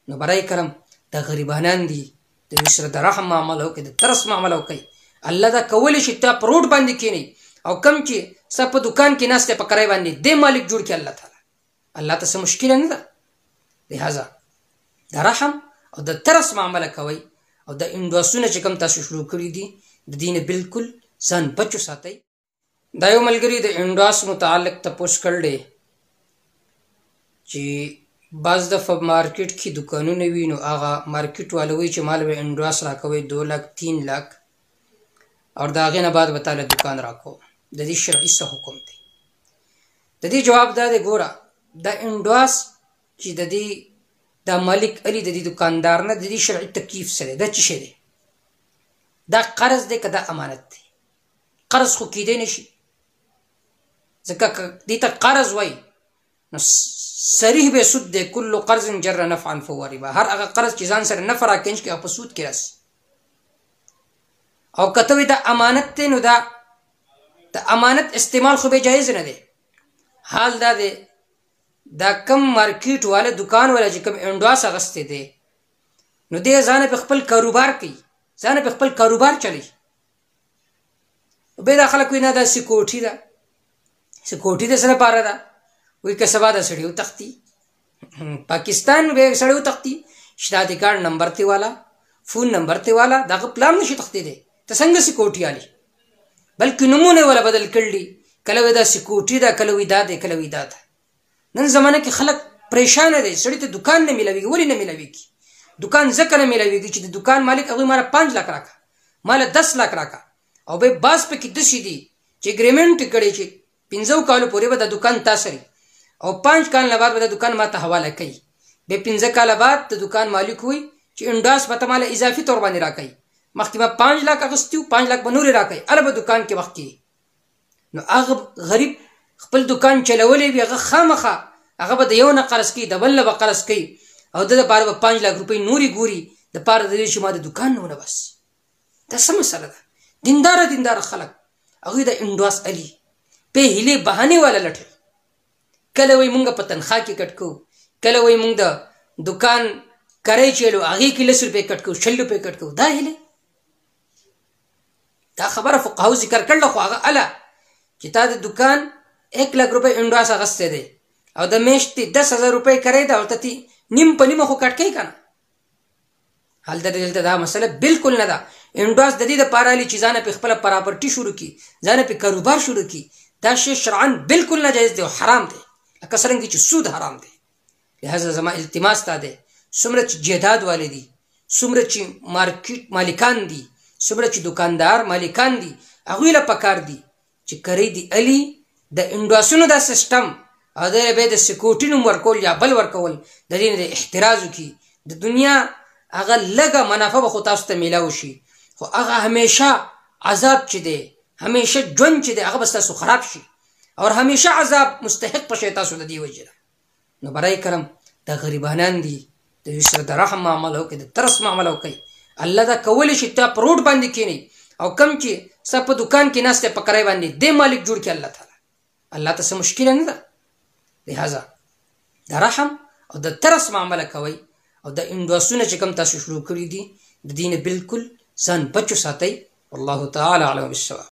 نو برای کرم دا غریبانان دي د دوی سره د رحم معامله وکړئ د ترس معامله وکړئ الله دا کولی شي تا په روډ باندې کښېنئ او کم چې ستا په دکان کې ناست دی په کرای باندې دې مالک جوړ کړي الله تعالی الله ته څه مشکله نه ده لهذا د رحم او د ترس معامله کوئ او د انډواسونه چې کوم تاسو شروع کړي دي د دې نه بالکل ځان بچ وساتئ دا یو ملګري د انډواس متعلق تپوس کړی چې بعض دفعه مارکیټ کې دکانونه وي نو هغه مارکیټ والا وایي چې مال به انډواس راکوئ 2 लाख 3 लाख और د هغې نه بعد به تاله دکان راکوم د دې شرعي څه حکم دی د دې جواب دا دی ګوره دا انډواس چې د دې دا مالک علي د دې دکاندار نه د دې شرعي تکلیف څه دی دا څه شی دی دا قرض دی که دا امانت دی قرض خو کیدی نشي ځکه دې ته قرض وایي نو صریح به سود دی کل قرض جر نفعا فهو ربا هر هغه قرض چې ځان سره نفع راکنج کړي په سود کې راسي او که ته وایي دا امانت دی نو دا د امانت استعمال خو به جایز نه دی حال دا دی دا کم مارکیټ والا دکان والا چې کم انډواس اغستی دی نو دی ځان په خپل کاروبار کوي ځان په خپل کاروبار چلی به دا خلک وایي نه دا سکیورټي ده سکیورټي د څه لپاره ده وایي که سبا دا سړی وتښتي پاکستان به سړی وتښتي شناختی کارډ نمبر تی والا فون نمبر تی والا دغه پلان نشي تښتېدی ته څنګه سکیورټي والي بلکې نومونه والا بدل کړي کله وایي دا سکیورټي ده کله وایي دا دی کله وایي دا ده نن زمانه کې خلک پریشانه دی سړي ته دکان نه میلاویږي ولې نه میلاویږي دکان ځکه نه میلاویږي چې د دکان مالک هغوی ماله 5 लाख راکړه ماله 10 लाख راکړه او به باز پکې داسې دي چې اګریمنټ کړی چې 15 کالو پورې به د دکان تا سره او 5 کال نه بعد به د دکان ماته حواله کوي به 15 کاله بعد د دکان مالک وي چې انډاس به ته ماله اضافي طور باندې راکوي مخکې به 5 लाख اخیستي 5 लाख به نورې راکوي هله به دکان کې وخت کې نو هغه غریب خپل دکان چلولی وي هغه خامخا هغه به د یو نه قرض کوي د بل نه به قرض کوي او د دپاره به 5 लाख روپۍ نورې ګوري دپاره د دې چې ما د دکان نه ونه بس دا څه مسله ده دینداره خلک هغوی د انډواس علي په هیلې بهانې والا لټوي کله وایي مونږ په تنخوا کې کټ کوو کله وایي مونږ د دکان کرای چلو هغې کې 10 روپۍ کټ کوو 6 روپۍ کټ کوو دا هیلې دا خبره فقهاو ذکر کړله خو هغه اله چې تا د دکان 1 लाख روپۍ انډواس اخیستی دی او د میاشتې 10,000 روپۍ کرای ده او ته نیم په نیمه خو کټ کوي که نه هلته دلته دا مسله بالکل نه ده انډواس د دې دپاره علي چې ځانه پې خپله پراپرټي شروع کړي ځانه پې کاروبار شروع کړي دا شی شرعا بالکل ناجایز دی او حرام دی لکه څرنګه چې سود حرام دی لهذا زما التماس تا دی څومره چې جیداد والي دي څومره چې مارکیټ مالکان دي څومره چې دکاندار مالکان دي هغوی له پکار دي چې کری دي علي د انډواسونو دا سیسټم او د به د سکیورټي نوم ورکول یا بل ورکول د دې نه د احتراز وکړي د دنیا هغه لږه منافع به خو تاسو ته میلاو شي خو هغه همیشه عذاب چې دی همیشه ژوند چې دی هغه به ستاسو خراب شي او همیشه عذاب مستحق به شئ تاسو د دې وجې نو برای کرم دا غریبانان دي د دوی سره د رحم معامله وکړئ د ترس معامله وکړئ الله دا کولی شي تا په روډ باندې کښېنئ او کم چې ستا په دکان کې ناست دی په کرای باندې دې مالک جوړ کړي الله تعالی الله ته څه مشکله نه ده لهذا د رحم او د ترس معامله کوئ او د انډواسونه چې کوم تاسو شروع کړي دي د دې نه بالکل ځان بچ وساتئ والله تعالی اعلم بالصواب